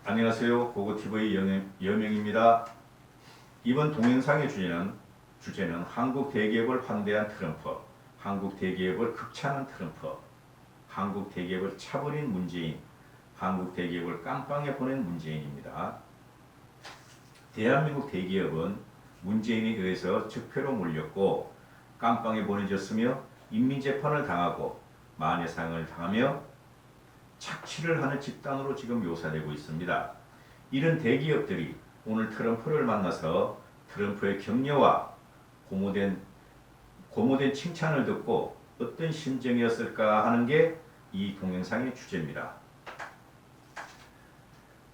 안녕하세요. 고고TV 여명입니다. 이번 동영상의 주제는 한국 대기업을 환대한 트럼프, 한국 대기업을 극찬한 트럼프, 한국 대기업을 차버린 문재인, 한국 대기업을 깜빵에 보낸 문재인입니다. 대한민국 대기업은 문재인에 의해서 적폐로 몰렸고 깜빵에 보내졌으며 인민재판을 당하고 만회상을 당하며 착취를 하는 집단으로 지금 묘사되고 있습니다. 이런 대기업들이 오늘 트럼프를 만나서 트럼프의 격려와 고무된 칭찬을 듣고 어떤 심정이었을까 하는 게 이 동영상의 주제입니다.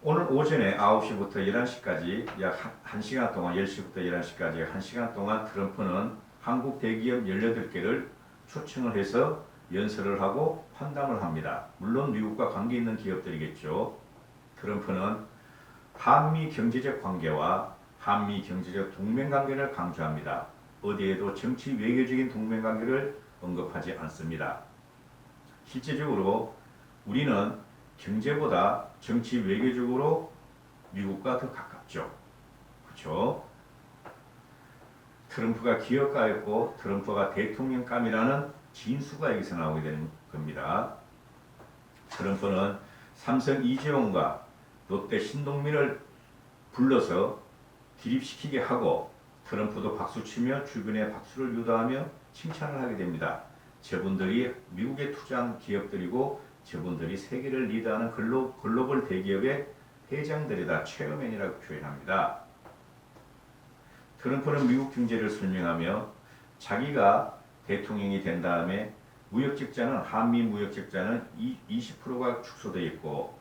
오늘 오전에 9시부터 11시까지 약 1시간 동안 10시부터 11시까지 1시간 동안 트럼프는 한국 대기업 18개를 초청을 해서 연설을 하고 환담을 합니다. 물론 미국과 관계 있는 기업들이겠죠. 트럼프는 한미 경제적 관계와 한미 경제적 동맹관계를 강조합니다. 어디에도 정치 외교적인 동맹관계를 언급하지 않습니다. 실제적으로 우리는 경제보다 정치 외교적으로 미국과 더 가깝죠. 그렇죠? 트럼프가 기업가였고 트럼프가 대통령감이라는 진수가 여기서 나오게 되는 겁니다. 트럼프는 삼성 이재용과 롯데 신동민을 불러서 기립시키게 하고 트럼프도 박수치며 주변에 박수를 유도하며 칭찬을 하게 됩니다. 저분들이 미국에 투자한 기업들이고 저분들이 세계를 리드하는 글로벌 대기업의 회장들이다. 체어맨이라고 표현합니다. 트럼프는 미국 경제를 설명하며 자기가 대통령이 된 다음에 한미 무역 적자는 20%가 축소되어 있고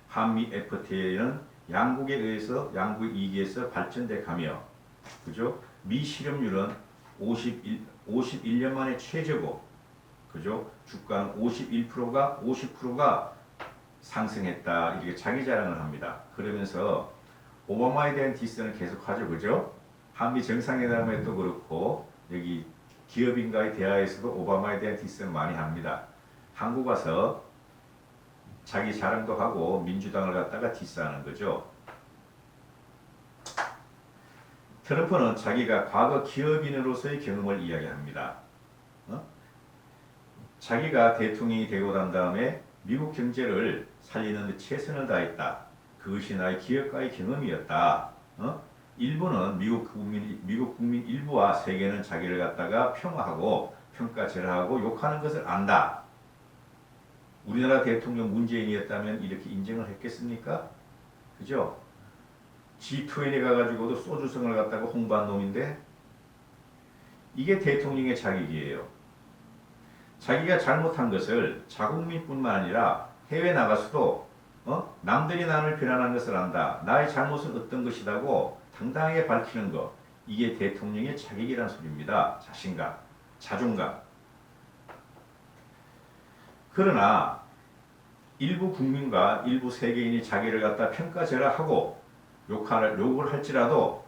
한미 FTA는 양국에 의해서 양국의 이익에서 발전돼 가며 그죠? 미 실업률은 51년 만에 최저고 그죠? 주가는 50%가 상승했다. 이렇게 자기 자랑을 합니다. 그러면서 오바마에 대한 디스는 계속하죠. 그죠? 한미 정상회담에도 그렇고 여기 기업인과의 대화에서도 오바마에 대한 디스는 많이 합니다. 한국 와서 자기 자랑도 하고 민주당을 갖다가 디스하는 거죠. 트럼프는 자기가 과거 기업인으로서의 경험을 이야기합니다. 자기가 대통령이 되고 난 다음에 미국 경제를 살리는 데 최선을 다했다. 그것이 나의 기업가의 경험이었다. 일부는 미국 국민 일부와 세계는 자기를 갖다가 폄하하고 평가절하하고 욕하는 것을 안다. 우리나라 대통령 문재인이었다면 이렇게 인정을 했겠습니까? 그죠? G20에 가가지고도 소주성을 갖다가 홍보한 놈인데 이게 대통령의 자격이에요. 자기가 잘못한 것을 자국민뿐만 아니라 해외 나가서도 남들이 나를 비난한 것을 안다. 나의 잘못은 어떤 것이라고 당당하게 밝히는 것. 이게 대통령의 자격이란 소리입니다. 자신감, 자존감. 그러나 일부 국민과 일부 세계인이 자기를 갖다 평가절하하고 욕을 할지라도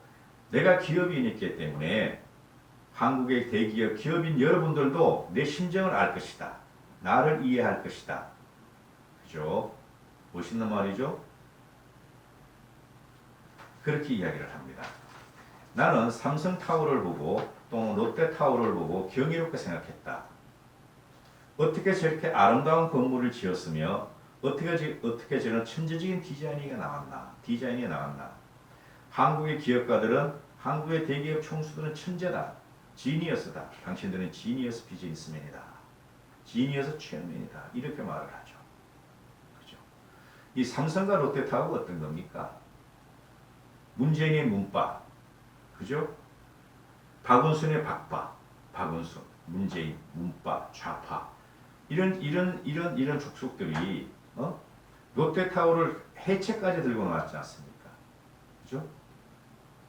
내가 기업인이기 때문에 한국의 대기업 기업인 여러분들도 내 심정을 알 것이다. 나를 이해할 것이다. 그죠? 멋있는 말이죠? 그렇게 이야기를 합니다. 나는 삼성타워를 보고 또는 롯데타워를 보고 경이롭게 생각했다. 어떻게 저렇게 아름다운 건물을 지었으며 어떻게 저런 천재적인 디자인이 나왔나. 한국의 기업가들은 한국의 대기업 총수들은 천재다. 지니어스다. 당신들은 지니어스 비즈니스맨이다. 지니어스 체어맨이다. 이렇게 말을 하죠. 그죠? 이 삼성과 롯데타워가 어떤 겁니까? 문재인의 문바, 그죠? 박원순의 박바, 박원순, 문재인, 문바, 좌파 이런 족속들이 롯데타워를 해체까지 들고 나왔지 않습니까? 그죠?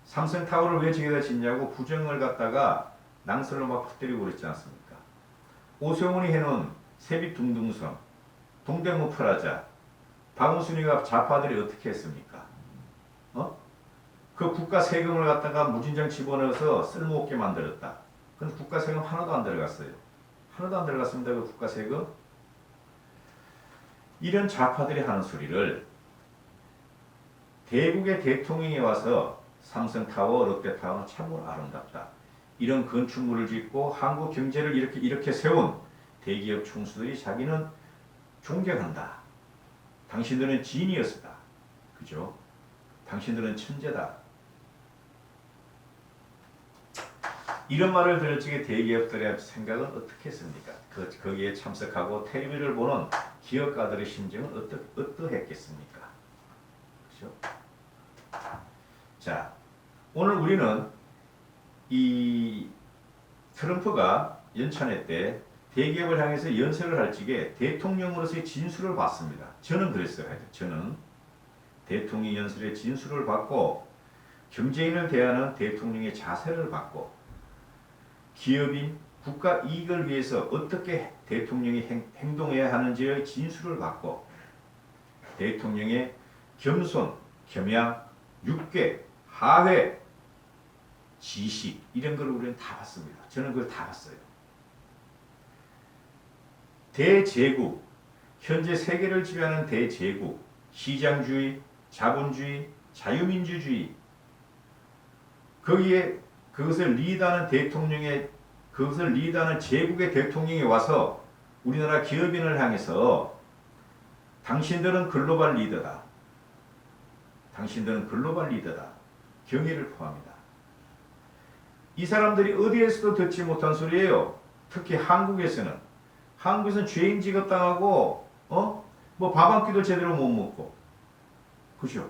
삼성타워를 왜 저기다 짓냐고 부정을 갖다가 낭설로 막 퍼뜨리고 그랬지 않습니까? 오세훈이 해놓은 세빛둥둥섬, 동대문 프라자, 박원순이가 좌파들이 어떻게 했습니까? 그 국가 세금을 갖다가 무진장 집어넣어서 쓸모없게 만들었다. 근데 국가 세금 하나도 안 들어갔어요. 하나도 안 들어갔습니다. 그 국가 세금. 이런 좌파들이 하는 소리를 대국의 대통령이 와서 삼성타워, 롯데타워는 참으로 아름답다. 이런 건축물을 짓고 한국 경제를 이렇게 세운 대기업 총수들이 자기는 존경한다. 당신들은 지니어스다. 그죠? 당신들은 천재다. 이런 말을 들을 적에 대기업들의 생각은 어떻게 했습니까? 거기에 참석하고 텔레비를 보는 기업가들의 심정은 어떠했겠습니까? 그렇죠? 자, 오늘 우리는 이 트럼프가 연찬회 때 대기업을 향해서 연설을 할 적에 대통령으로서의 진술을 받습니다. 저는 그랬어요. 저는 대통령 연설의 진술을 받고 경제인을 대하는 대통령의 자세를 받고 기업인 국가 이익을 위해서 어떻게 대통령이 행동해야 하는지의 진술을 받고 대통령의 겸손, 겸양, 육괴, 하회, 지식 이런 걸 우리는 다 봤습니다. 저는 그걸 다 봤어요. 대제국, 현재 세계를 지배하는 대제국, 시장주의, 자본주의, 자유민주주의 거기에 그것을 리드하는 제국의 대통령이 와서 우리나라 기업인을 향해서 당신들은 글로벌 리더다. 당신들은 글로벌 리더다. 경의를 표합니다. 이 사람들이 어디에서도 듣지 못한 소리예요. 특히 한국에서는 죄인 취급당하고 뭐 밥 한 끼도 제대로 못 먹고 그죠?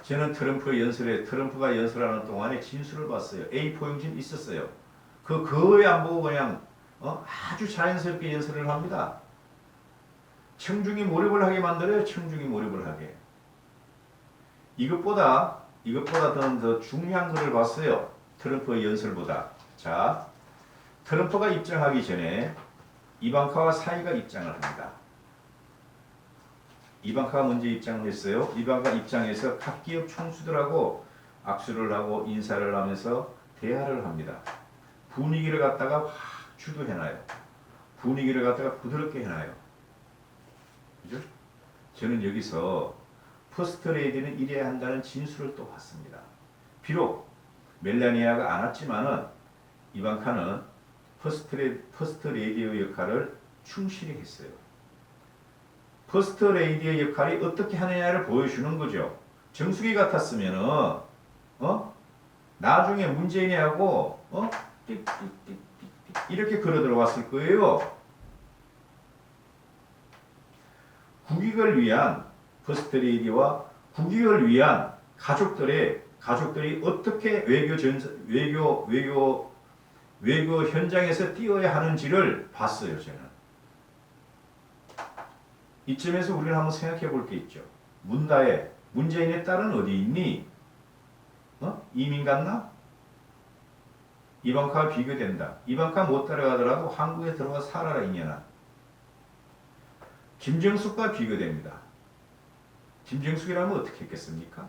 저는 트럼프가 연설하는 동안에 진술을 봤어요. A4 용지는 있었어요. 거의 안 보고 그냥 아주 자연스럽게 연설을 합니다. 청중이 몰입을 하게 만들어요. 청중이 몰입을 하게. 이것보다 더 중요한 것을 봤어요. 트럼프의 연설보다. 자, 트럼프가 입장하기 전에 이방카와 사이가 입장을 합니다. 이방카가 먼저 입장을 했어요. 이방카 입장에서 각 기업 총수들하고 악수를 하고 인사를 하면서 대화를 합니다. 분위기를 갖다가 확 주도해놔요. 분위기를 갖다가 부드럽게 해놔요. 그죠? 저는 여기서 퍼스트레이디는 이래야 한다는 진술을 또 봤습니다. 비록 멜라니아가 안 왔지만은 이방카는 퍼스트레이디의 역할을 충실히 했어요. 퍼스트레이디의 역할이 어떻게 하느냐를 보여주는 거죠. 정수기 같았으면은 나중에 문재인이 하고 띡띡띡띡 이렇게 걸어 들어왔을 거예요. 국익을 위한 퍼스트레이디와 국익을 위한 가족들이 어떻게 외교 현장에서 뛰어야 하는지를 봤어요. 저는 이쯤에서 우리는 한번 생각해 볼 게 있죠. 문재인의 딸은 어디 있니? 이민 갔나? 이방카와 비교된다. 이방카 못 따라가더라도 한국에 들어가 살아라 이년아. 김정숙과 비교됩니다. 김정숙이라면 어떻게 했겠습니까?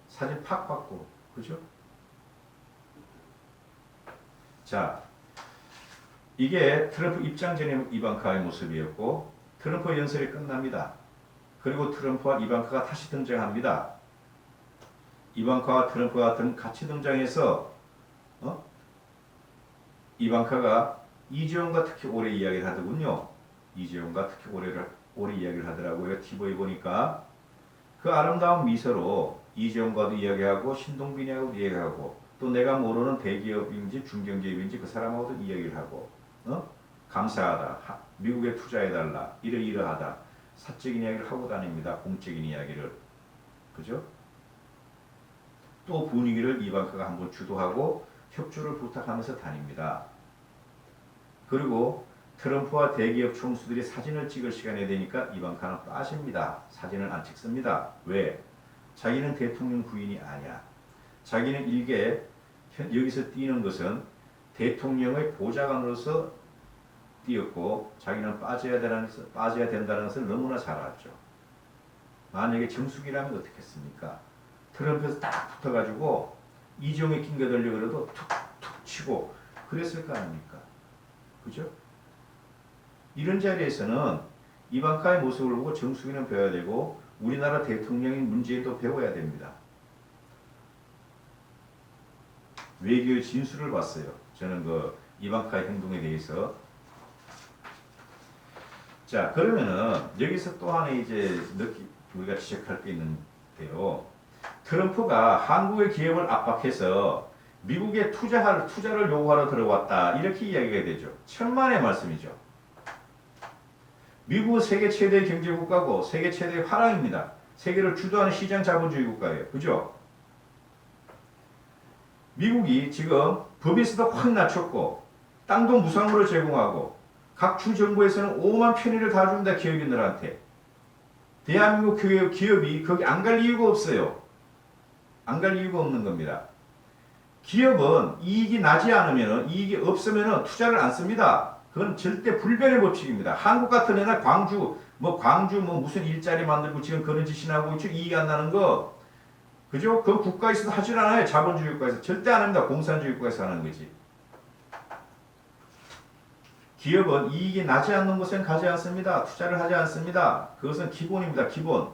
사진 팍 받고, 그죠? 자, 이게 트럼프 입장 전의 이방카의 모습이었고 트럼프 연설이 끝납니다. 그리고 트럼프와 이방카가 다시 등장합니다. 이방카와 트럼프가 같이 등장해서 이방카가 이재용과 특히 오래 이야기를 하더군요. 이재용과 특히 오래 이야기를 하더라고요. TV에 보니까 그 아름다운 미소로 이재용과도 이야기하고 신동빈이하고도 이야기하고 또 내가 모르는 대기업인지 중견기업인지 그 사람하고도 이야기를 하고 감사하다. 미국에 투자해달라. 이러이러하다. 사적인 이야기를 하고 다닙니다. 공적인 이야기를. 그죠? 또 분위기를 이방카가 한번 주도하고 협조를 부탁하면서 다닙니다. 그리고 트럼프와 대기업 총수들이 사진을 찍을 시간이 되니까 이방카는 빠집니다. 사진을 안 찍습니다. 왜? 자기는 대통령 부인이 아니야. 자기는 여기서 뛰는 것은 대통령의 보좌관으로서 뛰었고 자기는 빠져야 된다는 것을 너무나 잘 알았죠. 만약에 정숙이라면 어떻겠습니까? 트럼프에서 딱 붙어가지고 이종에 낑겨들려고 그래도 툭툭 치고 그랬을 거 아닙니까? 그죠? 이런 자리에서는 이방카의 모습을 보고 정수기는 배워야 되고 우리나라 대통령인 문재인도 배워야 됩니다. 외교의 진수를 봤어요. 저는 그 이방카의 행동에 대해서. 자, 그러면은 여기서 또 하나 이제 우리가 지적할 게 있는데요. 트럼프가 한국의 기업을 압박해서 미국에 투자를 요구하러 들어왔다. 이렇게 이야기가 되죠. 천만의 말씀이죠. 미국은 세계 최대의 경제국가고 세계 최대의 화랑입니다. 세계를 주도하는 시장 자본주의 국가예요. 그죠? 미국이 지금 법인세도 확 낮췄고 땅도 무상으로 제공하고 각 주 정부에서는 5만 편의를 다 준다 기업인들한테. 대한민국 기업이 거기 안 갈 이유가 없어요. 안 갈 이유가 없는 겁니다. 기업은 이익이 나지 않으면 이익이 없으면 투자를 안 씁니다. 그건 절대 불변의 법칙입니다. 한국 같은 데나 광주 무슨 일자리 만들고 지금 그런 짓이나 하고 이익 안 나는 거 그죠? 그 국가에서도 하질 않아요. 자본주의 국가에서 절대 안 합니다. 공산주의 국가에서 하는 거지. 기업은 이익이 나지 않는 곳엔 가지 않습니다. 투자를 하지 않습니다. 그것은 기본입니다. 기본.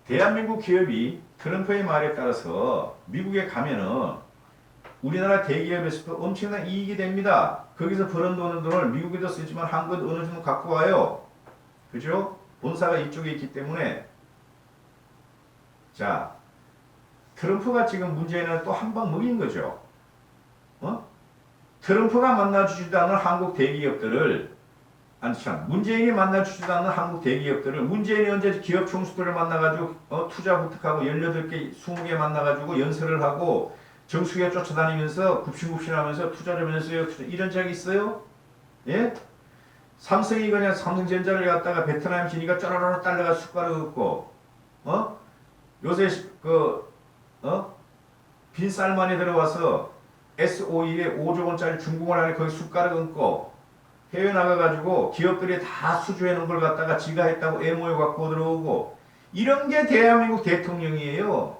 대한민국 기업이 트럼프의 말에 따라서 미국에 가면은 우리나라 대기업에서도 엄청난 이익이 됩니다. 거기서 벌은 돈을 미국에도 쓰지만 한국도 어느 정도 갖고 와요. 그죠? 본사가 이쪽에 있기 때문에. 자, 트럼프가 지금 문재인은 또 한 방 먹인 거죠. 트럼프가 만나주지도 않는 한국 대기업들을 문재인이 만나주지도 않는 한국 대기업들을 문재인이 언제 기업 총수들을 만나가지고 투자 부탁하고 18개, 20개 만나가지고 연설을 하고 정수기가 쫓아다니면서 굽신굽신하면서 투자 좀 해주세요. 이런 적이 있어요? 예? 삼성이 그냥 삼성전자를 갖다가 베트남 지니까 쪼르르 딸려가 숟가락 얹고 요새 빈 쌀만이 들어와서 S-OE에 5조 원짜리 중공을 하니 거기 숟가락 얹고 해외 나가가지고 기업들이 다 수주해 놓은 걸 갖다가 지가 했다고 MOU 갖고 들어오고 이런 게 대한민국 대통령이에요.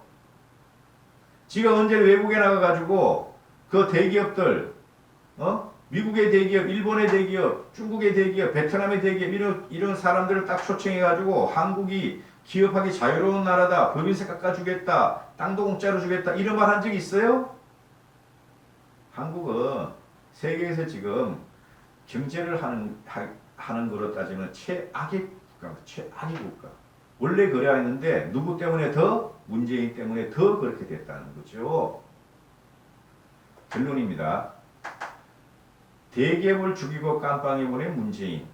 지가 언제 외국에 나가가지고 그 대기업들 미국의 대기업, 일본의 대기업, 중국의 대기업, 베트남의 대기업 이런 사람들을 딱 초청해가지고 한국이 기업하기 자유로운 나라다. 법인세 깎아주겠다. 땅도 공짜로 주겠다. 이런 말 한 적이 있어요? 한국은 세계에서 지금 경제를 하는 거로 따지면 최악의 국가. 원래 그래야 했는데 누구 때문에 문재인 때문에 더 그렇게 됐다는 거죠. 결론입니다. 대기업을 죽이고 깜빵에 보낸 문재인.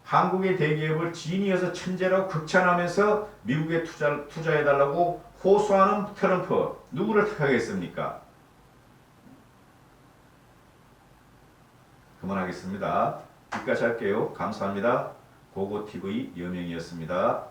한국의 대기업을 진이어서 천재라고 극찬하면서 미국에 투자해달라고 호소하는 트럼프. 누구를 택하겠습니까? 그만하겠습니다. 여기까지 할게요. 감사합니다. 고고TV 여명이었습니다.